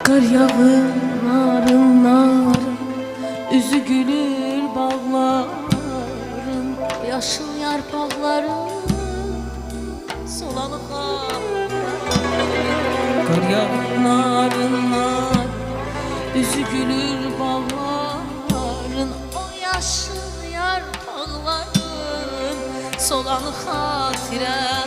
Kar yağır narın narın, üzü gülür bağların, yaşıl yarpaqların solanı kar yağır narın narın, üzü gülür bağların, o yaşıl yarpaqların solanı xatirədir.